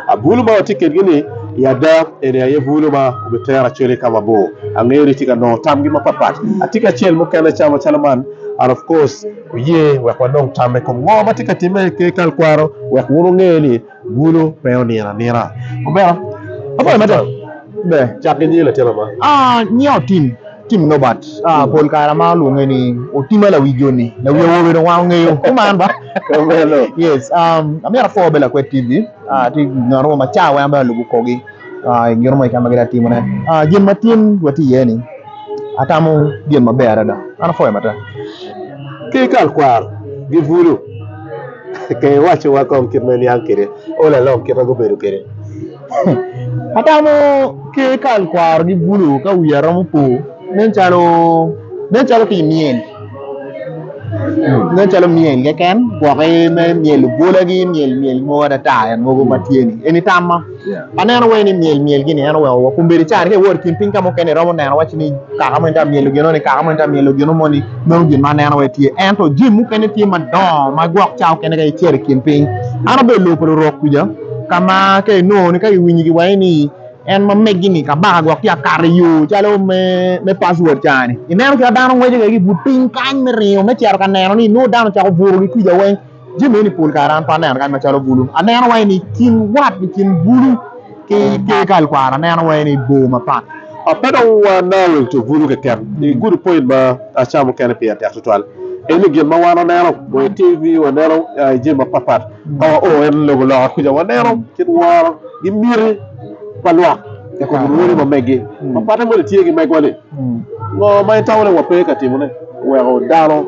a bulu ma ticket gini ya da ene ya bulu ma ubetera chole kama bo angeri tika no tamgi ma papat atika chel mo kana chama chalaman and of course ye wa kwa nong tame ko ngoma tika time ke kal kwaro wa kunu ngeli bulu peonira nira obera apa mata be chakini la telama nyo tim no bat pol kara ma lu ngeni o timala wi joni na wi wo do wa ngeyo kuman ba yes amira fo bela ko tv ti ngaro ma chawa amba lu ko gi ngiro ma kama gira timone jin matin wati yeni atamo jin ma bera da ana fo mata ke kal kwar gi bulu ke wacho wa kom kirmeni ankere ola lom ke go beru kere atamo ke kal kwar gi bulu ka wi ram po nên chalo thì miền nên chalo miền cái kén của cái miền lục bùa lagi miền mua đã trả mua mà tiền anytime mà anh em nói miền cái này anh nóiว่าคุณเบริจาcái word camping kamu cái này rồi mà nói chini kakak mình miền lục nó này kakak mình miền lục nó mà đi mình gin mà nói thì anh thôi gym cái này thì mà đó mà guak chao cái này cái chơi camping anh nói lu pro rock kuja kama cái no này cái wingi cái vậy ni en ma megini ka ba go ya kariyu chalo me password chani ineno ka dano weje gi buting kan me rio me charo kan neno ni no dano chako buru gi kuja wen jimi ni pul karan pa neno kan ma chalo bulu aneno wen ni kin wat ni kin bulu ke kal kwara neno wen ni bo ma pa apado wa nawel to bulu ke kem ni good point ba achamo kan pe ta total eni gel ma wana neno bo tv wa neno jima papat o en logo la kuja wa neno kin waro gi miri palwa ya ko buru mo megi papa mo tie gi meg wale no mai tawle wa pe ka timune wa o daro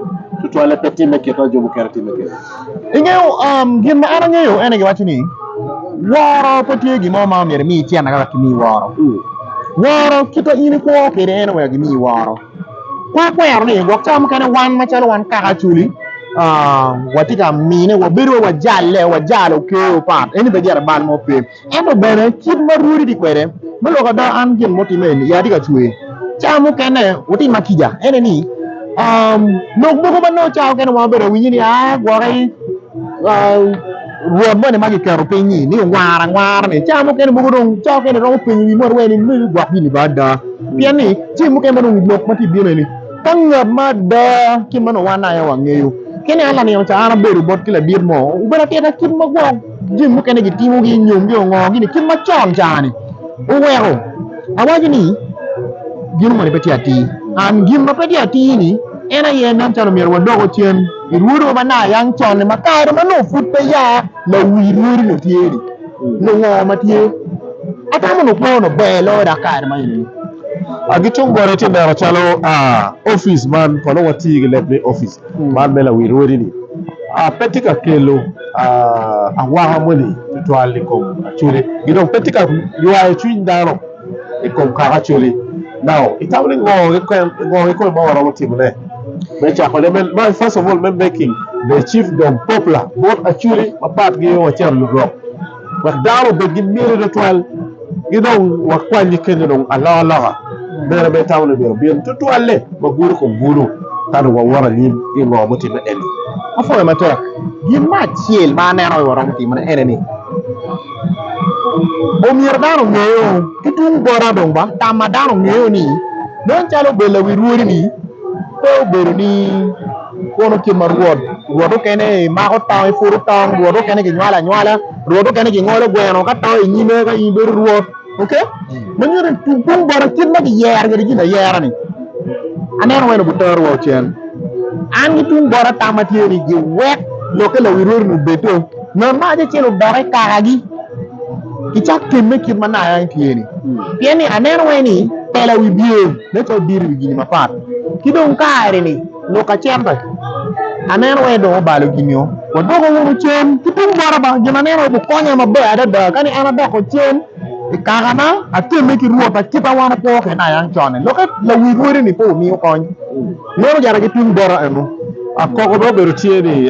to ala peti me ke to jobu kerti me ke ingeo gin ma ana ngeo ene gi wachini waro peti gi mo ma mere mi tiana ga kimi waro waro kito ini ko ke ene wa gi mi waro kwa kwero ni go cham kana wan ma chalo wan ka chuli watika mine wa biru wa jalo ke pat eni be jara ban mo pe eno bene kit maruri di kwere melo ga da an gin motimen ya diga chue chamu kene uti makija ene ni no bugo banno chao kene wa bere winyi ni gore ruo mo ne magi kero pinyi ni ngwara ni chamu kene bugo dong chao kene ro pinyi mo weni mi gwa ni bada piani chimu kene no blok mati bine ni tangga mada kimano wana ya wangeyo kene ala ni cha ana beru bot kila bir mo ubara tena kin ma gwa jim mo kene gitimu gi nyum gi ngo gi kin ma chon chani o wero awaji ni gin mo ne peti ati an gin ma peti ati ni ena ye nan chalo mir wadogo chen iruro mana yang chon ne makaro mano futte ya la wiruri no tieri no ngo ma tie atamo no kono belo da kar ma ni agitung bore ti na chalo office man kono wati leble office man bela wirori ni petika kelo awa moni to ali ko achule gidon petika yuwa twin dano e ko ka achule now itawle ngo ko ma wara wati mune me cha ko men first of all men making the chief dom popular both actually mapat gi wa cher lu go wa daro be gi mire de toile gidon wa kwali kene don ala bere be tawle be bien to toile ba guru ko bulu tan wa wara ni ngo muti be en afo ma tek gin ma chiel ma neno wara muti man eneni o mir dano ngeyo kitung bora dong ba tama dano ngeyo ni non chalo bela wiruri ni to beru ni kono ki marwod wodo kene ma ko taw furu taw wodo kene ki nyala wodo kene ki ngolo gweno ka taw nyime ka iberu ruot okay manyo tung bora kin ma yer ga di na yer ni aneno weno butor wo chen an gi tung bora tamati ni gi wek lo ke lo wiruri no beto no ma je chelo dore ka gi kichak kemme kin mana yang tieni tieni aneno weni pela wi biye ne to dir wi gini mapat kidong kaare ni lo ka chemba aneno we do balo ginyo ko dogo wonu chen kitung bara ba gina neno bu konya mabe ada da kani ana ba ko chen ikagana atemme ki ruo ta kita wana ko ke na yang chone lo ka la wi wori ni po mi ko no jara kitung bara enu akoko do beru tieni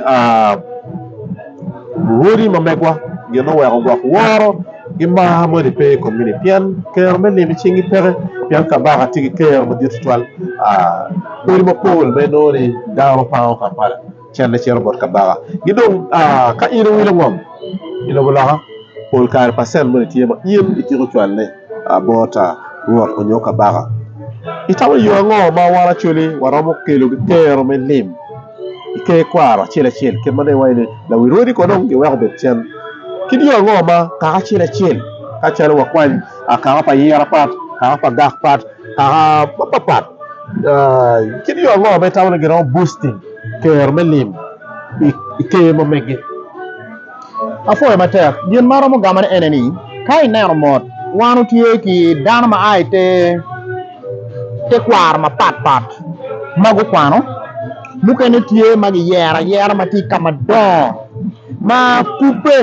wori mamekwa gino wa ko woro gimba mo de pe commune pian ker men le chingi pere pian ka ba tigi ker mo dit toile ko mo pol be no ni dawo pa ka pala chen le cher bot ka ba gidon ka ino wi ngom ino bula pol kar percent mo tie ma yim itiro chwalle abota ruot onyoka baga itawo yo ngo ma wara chuli waramo kelo kero men lim ike kwara chile ke mane waile la wirodi ko non ge wa bet chen kidi yo ngo ma ka chile ka chale wa kwan aka pa yera pat ka pa dak pat ka pat kidi yo ngo be tawo ge no boosting kero men lim ike mo mege afo matek gin maro mo gamane eneni kai nero mot wanu tie ki dana ma aite te kwar ma pat magu kwano mukene tie magi yera mati kama do ma coupe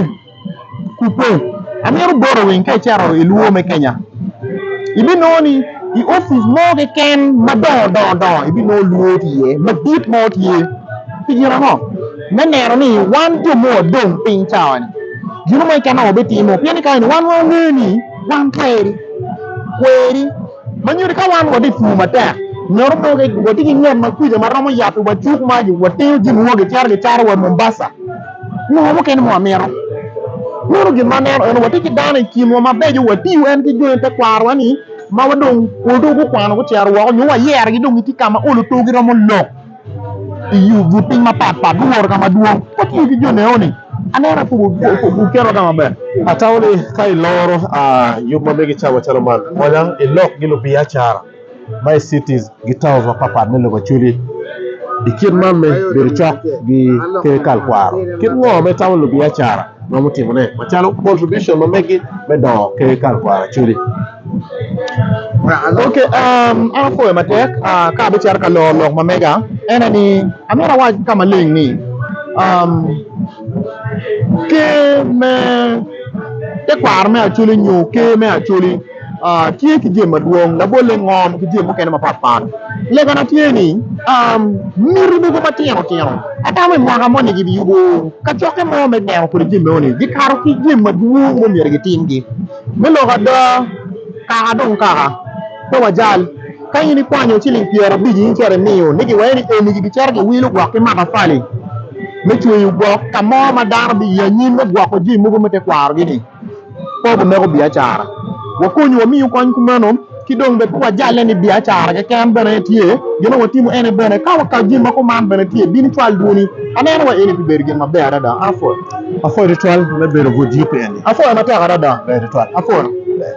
amiru boro wen kai charo iluo me Kenya ibi noni i office mo ke ken ma do ibi no luo tie ma dit mo tie tijira no menero ni wan to mo dong ping chawan jino mai kana obeti mo piani kai wan ni wan kairi kweri manyuri ka wan wadi fu mata nyoro mo ke wadi ki nyam ma kuja maramo yatu ba chuk ma ji wati jin wo ke char wa Mombasa no mo ken mo amero nuru gi manero en wati ki dana ki mo ma bejo wati en ki jo te kwar wani ma wadong odo ko kwano ko char wa nyu wa yer gi dong ti kama olo to gi romo lok yu vuting ma pat duor kama duong ko ti gi jo ne oni anera fu kero kama be atawni kai loro yuma megi chawa chaloman wala ilok gilu biachara my cities gitaw wa papa melo ko chuli ikir mamme bir chok gi ke kalkwaro kit ngo me tawlu biachara mamuti mone machalo contribution mamegi me do ke kalkwaro chuli okay afo matek ka be char ka lo mamega enani amera wa kama ling ni ke me te kwar me achuli nyu ke me achuli tie ki je maduong la bole ngom ki je mo ken ma papan le gana tie ni miru do ko tieno ata me mo ga mo ni gi yugo ka joke mo me ne ko je me oni di karo ki je maduong mo mi gi timgi me lo ga da ka don ka to wajal kan ni kwanyo chili piero bi ji chere miyo ni gi weni ni gi chere gi wilu kwa ki ma ka fali me chwe yu go kamo ma dar bi ya nyin me gwa ko ji mugo mete kwar gini ko bo me ko biachara wo ko nyu mi ko nku mano kidong be ko jale ni biachara ke kan bene tie gino watimu ene bene ka ka ji ma ko man bene tie bin twal duni anene wa ene bi berge ma be ada da afo ritual me be ro go jipe ene afo ma ta ada da ritual afo